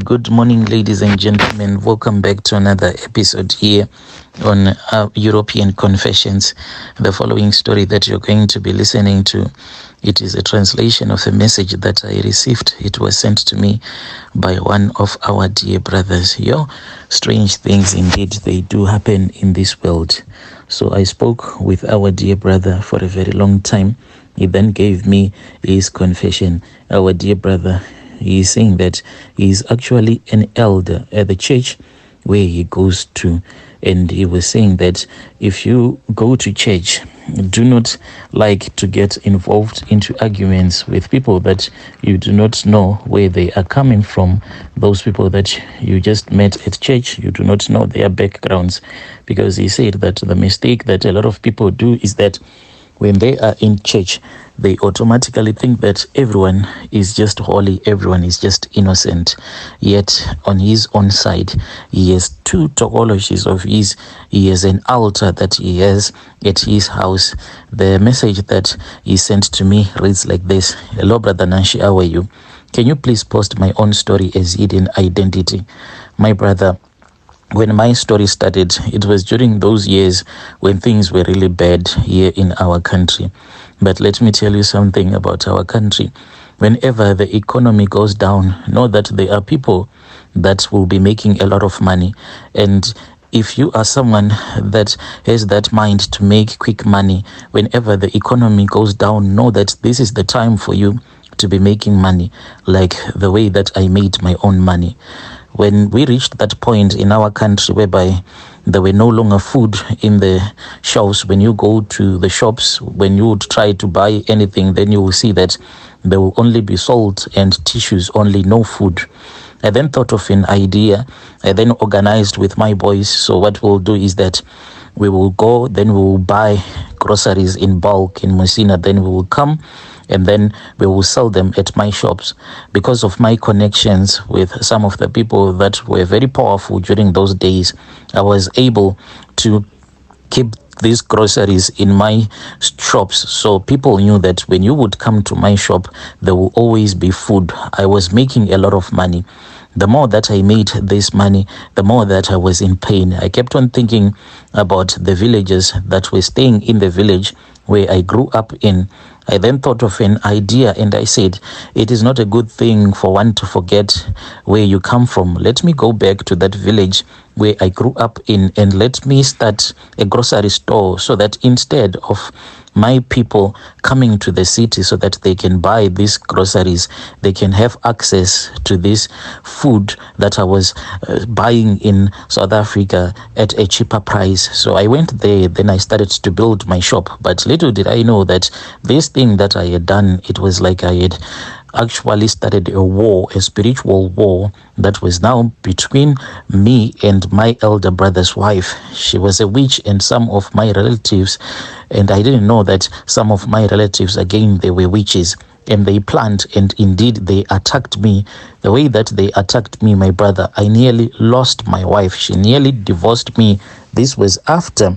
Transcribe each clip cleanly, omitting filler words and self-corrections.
Good morning, ladies and gentlemen. Welcome back to another episode here on European Confessions. The following story that you're going to be listening to, it is a translation of a message that I received. It was sent to me by one of our dear brothers. Strange things indeed, they do happen in this world. So I spoke with our dear brother for a very long time. He then gave me his confession. Our dear brother, he is saying that he is actually an elder at the church where he goes to. And he was saying that if you go to church, do not like to get involved into arguments with people that you do not know where they are coming from. Those people that you just met at church, you do not know their backgrounds. Because he said that the mistake that a lot of people do is that when they are in church, they automatically think that everyone is just holy, everyone is just innocent. Yet on his own side, he has two topologies of his. He has an altar that he has at his house. The message that he sent to me reads like this: "Hello, Brother Nanshi, how are you? Can you please post my own story as hidden identity? My brother, when my story started, it was during those years when things were really bad here in our country. But let me tell you something about our country. Whenever the economy goes down, know that there are people that will be making a lot of money. And if you are someone that has that mind to make quick money, whenever the economy goes down, know that this is the time for you to be making money, like the way that I made my own money. When we reached that point in our country whereby there were no longer food in the shelves, when you go to the shops, when you would try to buy anything, then you will see that there will only be salt and tissues, only no food. I then thought of an idea. I then organized with my boys. So what we'll do is that we will go, then we will buy groceries in bulk in Musina, then we will come and then we will sell them at my shops. Because of my connections with some of the people that were very powerful during those days, I was able to keep these groceries in my shops. So people knew that when you would come to my shop, there will always be food. I was making a lot of money. The more that I made this money, the more that I was in pain. I kept on thinking about the villagers that were staying in the village where I grew up in. I then thought of an idea and I said, it is not a good thing for one to forget where you come from. Let me go back to that village where I grew up in and let me start a grocery store so that instead of my people coming to the city so that they can buy these groceries, they can have access to this food that I was buying in South Africa at a cheaper price. So I went there, then I started to build my shop. But little did I know that this thing that I had done, it was like I had actually started a war, a spiritual war that was now between me and my elder brother's wife. She was a witch and some of my relatives, and I didn't know that some of my relatives, again, they were witches. And they planned, and indeed they attacked me. The way that they attacked me, my brother, I nearly lost my wife. She nearly divorced me. This was after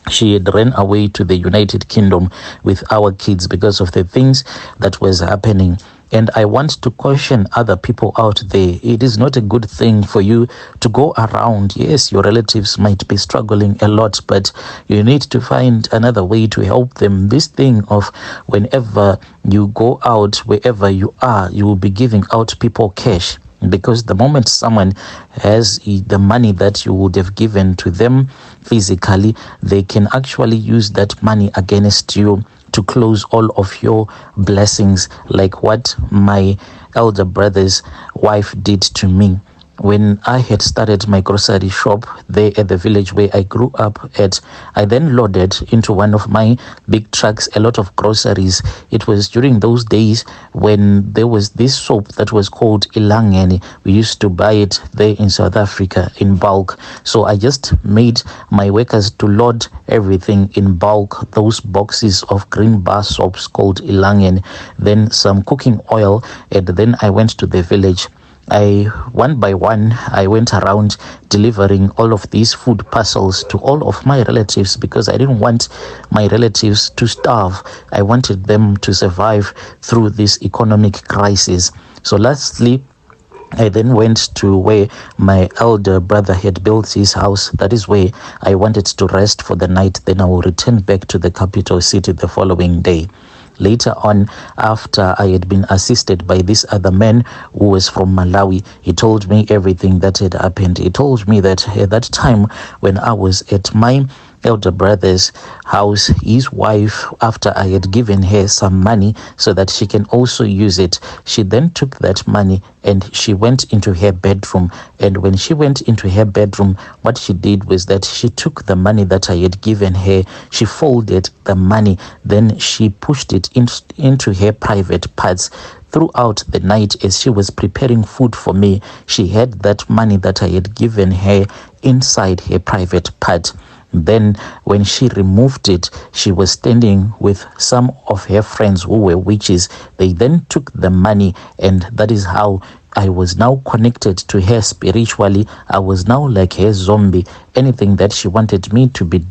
she had ran away to the United Kingdom with our kids because of the things that was happening. And I want to caution other people out there. It is not a good thing for you to go around. Yes, your relatives might be struggling a lot, but you need to find another way to help them. This thing of whenever you go out, wherever you are, you will be giving out people cash. Because the moment someone has the money that you would have given to them physically, they can actually use that money against you to close all of your blessings, like what my elder brother's wife did to me. When I had started my grocery shop there at the village where I grew up at, I then loaded into one of my big trucks a lot of groceries. It was during those days when there was this soap that was called Ilangeni. We used to buy it there in South Africa in bulk. So I just made my workers to load everything in bulk, those boxes of green bar soaps called Ilangeni, then some cooking oil, and then I went to the village. One by one, I went around delivering all of these food parcels to all of my relatives because I didn't want my relatives to starve. I wanted them to survive through this economic crisis. So lastly, I then went to where my elder brother had built his house. That is where I wanted to rest for the night. Then I will return back to the capital city the following day. Later on, after I had been assisted by this other man who was from Malawi, he told me everything that had happened. He told me that at that time when I was at my elder brother's house, his wife, after I had given her some money so that she can also use it, she then took that money and she went into her bedroom. And when she went into her bedroom, what she did was that she took the money that I had given her, she folded the money, then she pushed it into her private parts. Throughout the night, as she was preparing food for me, she had that money that I had given her inside her private part. Then when she removed it, she was standing with some of her friends who were witches. They then took the money, and that is how I was now connected to her spiritually. I was now like her zombie. Anything that she wanted me to be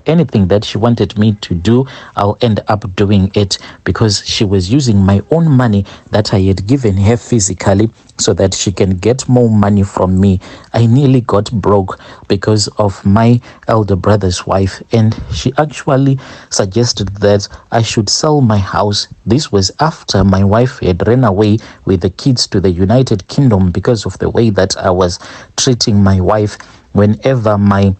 anything that she wanted me to do, I'll end up doing it, because she was using my own money that I had given her physically so that she can get more money from me. I nearly got broke because of my elder brother's wife, and she actually suggested that I should sell my house. This was after my wife had ran away with the kids to the United Kingdom because of the way that I was treating my wife. Whenever my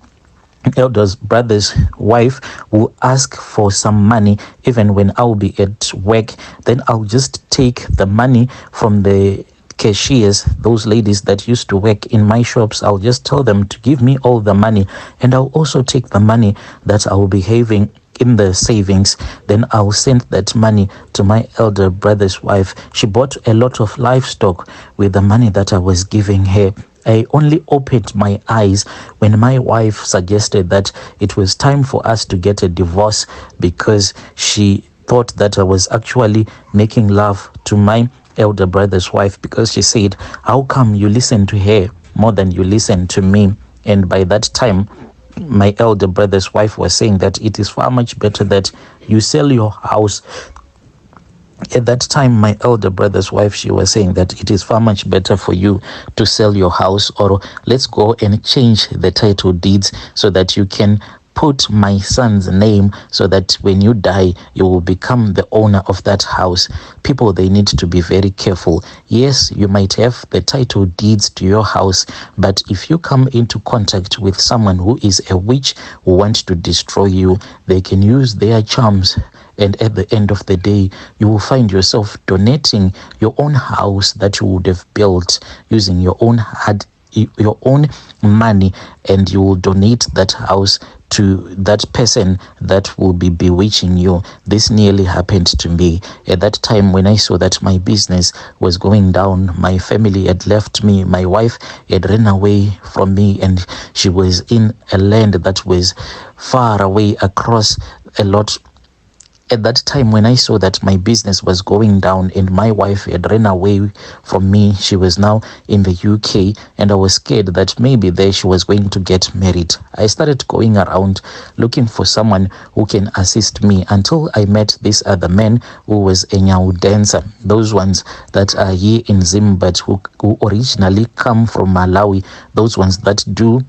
elder's brother's wife will ask for some money, even when I'll be at work, then I'll just take the money from the cashiers, those ladies that used to work in my shops. I'll just tell them to give me all the money, and I'll also take the money that I will be having in the savings. Then I'll send that money to my elder brother's wife. She bought a lot of livestock with the money that I was giving her. I only opened my eyes when my wife suggested that it was time for us to get a divorce, because she thought that I was actually making love to my elder brother's wife, because she said, how come you listen to her more than you listen to me? And by that time, my elder brother's wife was saying that it is far much better that you sell your house. At that time, my elder brother's wife, she was saying that it is far much better for you to sell your house, or let's go and change the title deeds so that you can put my son's name, so that when you die, you will become the owner of that house. People, they need to be very careful. Yes, you might have the title deeds to your house, but if you come into contact with someone who is a witch who wants to destroy you, they can use their charms, and at the end of the day, you will find yourself donating your own house that you would have built using your own money, and you will donate that house to that person that will be bewitching you. This nearly happened to me. At that time, when I saw that my business was going down, my family had left me, my wife had run away from me, and she was in a land that was far away across a lot. At that time, when I saw that my business was going down and my wife had run away from me, she was now in the UK, and I was scared that maybe there she was going to get married. I started going around looking for someone who can assist me, until I met this other man who was a Nyau dancer. Those ones that are here in Zimbabwe, who originally come from Malawi, those ones that do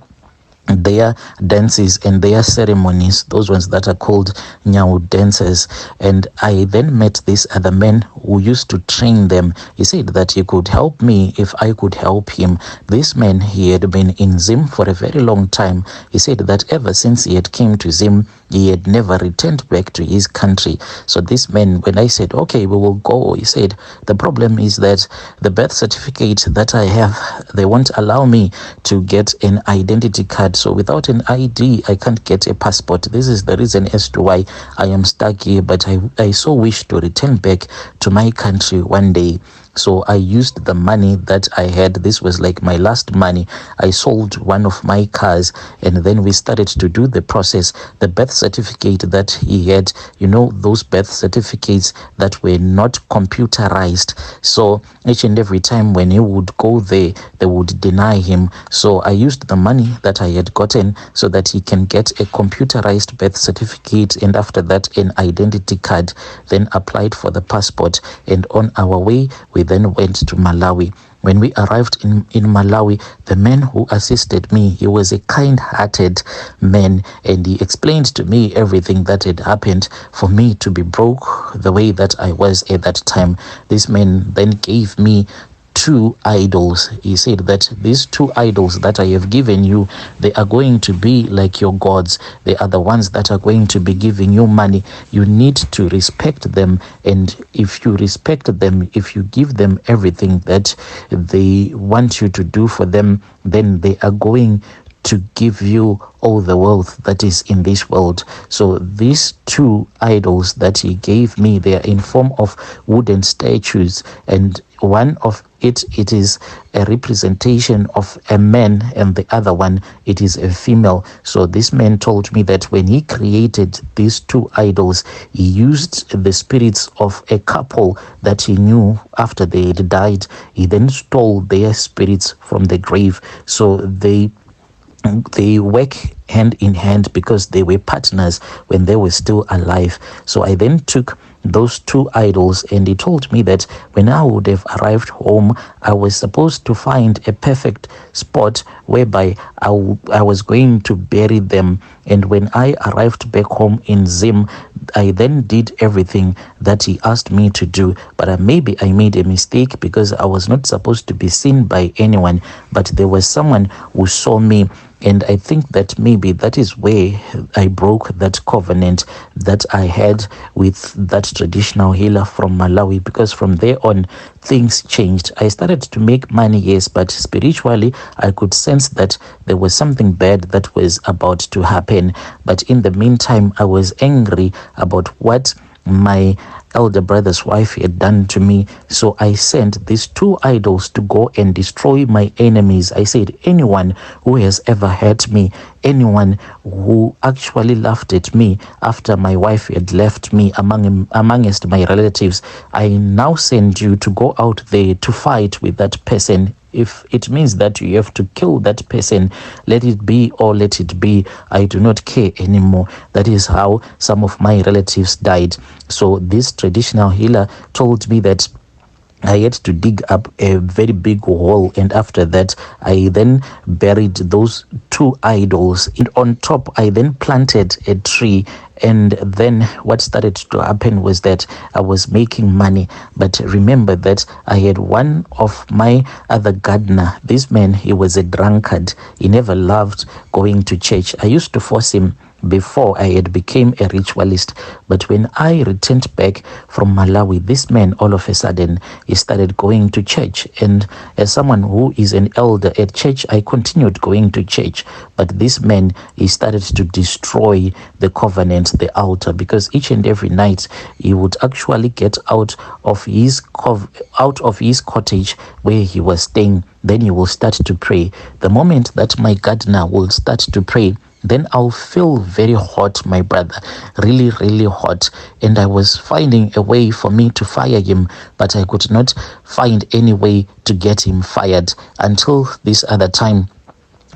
their dances and their ceremonies, those ones that are called Nyau dancers. And I then met this other man who used to train them. He said that he could help me if I could help him. This man, he had been in Zim for a very long time. He said that ever since he had came to Zim, he had never returned back to his country. So this man, when I said, okay, we will go, he said, the problem is that the birth certificate that I have, they won't allow me to get an identity card. So without an ID, I can't get a passport. This is the reason as to why I am stuck here. But I so wish to return back to my country one day. So I used the money that I had. This was like my last money. I sold one of my cars, and then we started to do the process. The birth certificate that he had, you know, those birth certificates that were not computerized. So each and every time when he would go there, they would deny him. So I used the money that I had gotten so that he can get a computerized birth certificate, and after that an identity card, then applied for the passport. And on our way, we then went to Malawi. When we arrived in Malawi, the man who assisted me, he was a kind-hearted man, and he explained to me everything that had happened for me to be broke the way that I was at that time. This man then gave me two idols. He said that these two idols that I have given you, they are going to be like your gods. They are the ones that are going to be giving you money. You need to respect them, and if you respect them, if you give them everything that they want you to do for them, then they are going to give you all the wealth that is in this world. So these two idols that he gave me, they are in form of wooden statues, and one of it is a representation of a man, and the other one, it is a female. So this man told me that when he created these two idols, he used the spirits of a couple that he knew after they had died. He then stole their spirits from the grave. So they work hand in hand because they were partners when they were still alive. So I then took those two idols, and he told me that when I would have arrived home, I was supposed to find a perfect spot whereby I was going to bury them. And when I arrived back home in Zim, I then did everything that he asked me to do. But maybe I made a mistake because I was not supposed to be seen by anyone, but there was someone who saw me. And I think that maybe that is where I broke that covenant that I had with that traditional healer from Malawi, because from there on, things changed. I started to make money, yes, but spiritually, I could sense that there was something bad that was about to happen. But in the meantime, I was angry about what my elder brother's wife had done to me. So I sent these two idols to go and destroy my enemies. I said, anyone who has ever hurt me, anyone who actually laughed at me after my wife had left me amongst my relatives, I now send you to go out there to fight with that person. If it means that you have to kill that person, let it be or let it be. I do not care anymore. That is how some of my relatives died. So this traditional healer told me that I had to dig up a very big hole, and after that I then buried those two idols, and on top I then planted a tree. And then what started to happen was that I was making money. But remember that I had one of my other gardener. This man, he was a drunkard. He never loved going to church. I used to force him before I had became a ritualist. But when I returned back from Malawi, this man, all of a sudden, he started going to church. And as someone who is an elder at church, I continued going to church. But this man, he started to destroy the covenant, the altar, because each and every night he would actually get out of his cottage where he was staying. Then he will start to pray. The moment that my gardener will start to pray, then I'll feel very hot, my brother, really, really hot. And I was finding a way for me to fire him, but I could not find any way to get him fired until this other time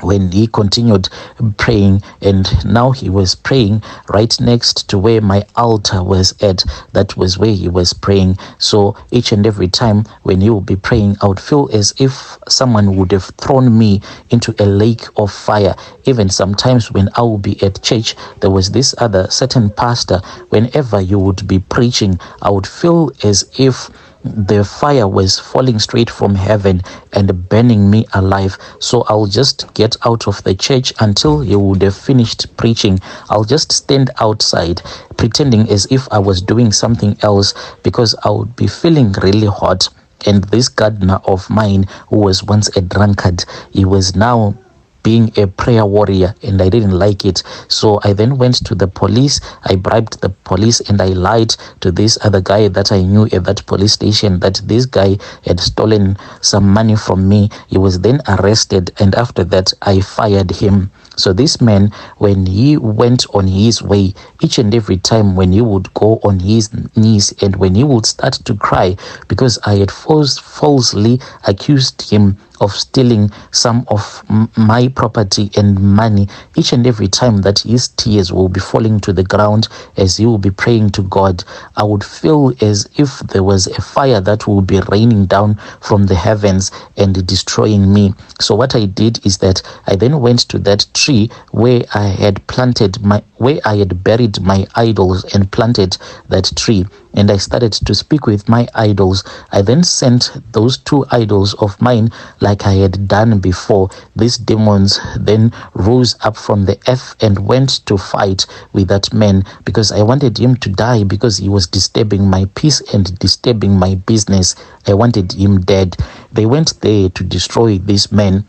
when he continued praying. And now he was praying right next to where my altar was at. That was where he was praying. So each and every time when he would be praying, I would feel as if someone would have thrown me into a lake of fire. Even sometimes when I would be at church, there was this other certain pastor. Whenever you would be preaching, I would feel as if the fire was falling straight from heaven and burning me alive. So I'll just get out of the church until he would have finished preaching. I'll just stand outside pretending as if I was doing something else, because I would be feeling really hot. And this gardener of mine, who was once a drunkard, he was now being a prayer warrior, and I didn't like it. So I then went to the police. I bribed the police, and I lied to this other guy that I knew at that police station that this guy had stolen some money from me. He was then arrested, and after that I fired him. So this man, when he went on his way, each and every time when he would go on his knees and when he would start to cry, because I had falsely accused him of stealing some of my property and money. Each and every time that his tears will be falling to the ground as he will be praying to God, I would feel as if there was a fire that will be raining down from the heavens and destroying me. So what I did is that I then went to that tree where I had buried my idols and planted that tree, and I started to speak with my idols. I then sent those two idols of mine like I had done before. These demons then rose up from the earth and went to fight with that man, because I wanted him to die, because he was disturbing my peace and disturbing my business. I wanted him dead. They went there to destroy this man.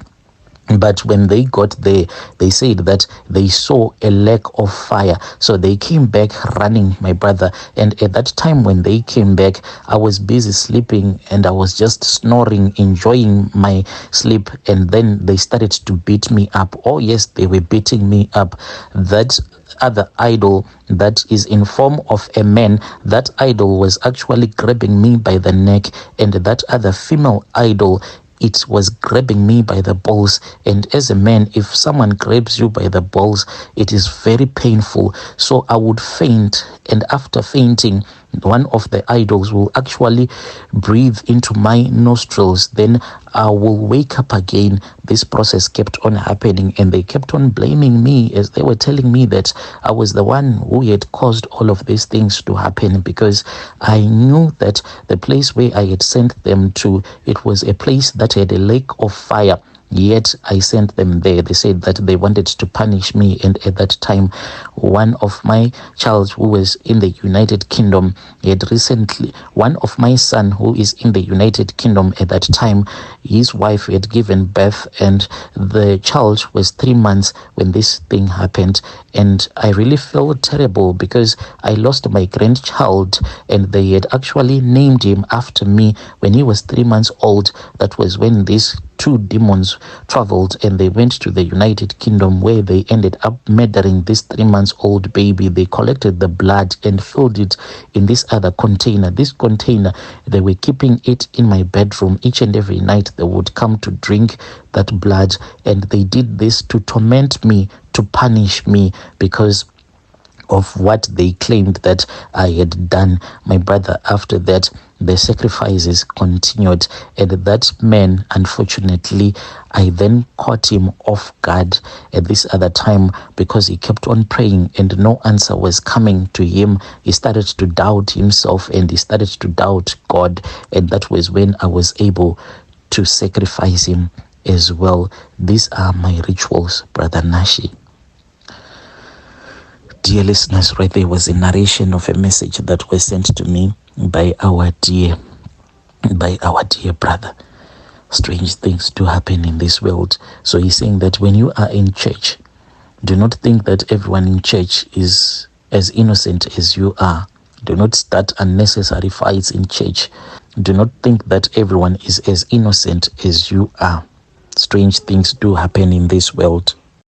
But when they got there, they said that they saw a lack of fire. So they came back running, my brother. And at that time when they came back, I was busy sleeping and I was just snoring, enjoying my sleep. And then they started to beat me up. Oh yes, they were beating me up. That other idol that is in form of a man, that idol was actually grabbing me by the neck. And that other female idol, it was grabbing me by the balls. And as a man, if someone grabs you by the balls, it is very painful. So I would faint, and after fainting, one of the idols will actually breathe into my nostrils. Then I will wake up again. This process kept on happening, and they kept on blaming me, as they were telling me that I was the one who had caused all of these things to happen, because I knew that the place where I had sent them to, it was a place that had a lake of fire. Yet I sent them there. They said that they wanted to punish me. And at that time, one of my child who was in the United Kingdom one of my son who is in the United Kingdom at that time, his wife had given birth, and the child was 3 months when this thing happened. And I really felt terrible, because I lost my grandchild, and they had actually named him after me when he was 3 months old. That was when these two demons traveled and they went to the United Kingdom, where they ended up murdering this 3 months old baby. They collected the blood and filled it in this other container. This container, they were keeping it in my bedroom. Each and every night they would come to drink that blood, and they did this to torment me, to punish me, because of what they claimed that I had done. My brother, after that, the sacrifices continued, and that man, unfortunately, I then caught him off guard at this other time, because he kept on praying and no answer was coming to him. He started to doubt himself and he started to doubt God, and that was when I was able to sacrifice him as well. These are my rituals, Brother Nashi. Dear listeners, right there was a narration of a message that was sent to me by our dear brother. Strange things do happen in this world. So he's saying that when you are in church, do not think that everyone in church is as innocent as you are. Do not start unnecessary fights in church. Do not think that everyone is as innocent as you are. Strange things do happen in this world.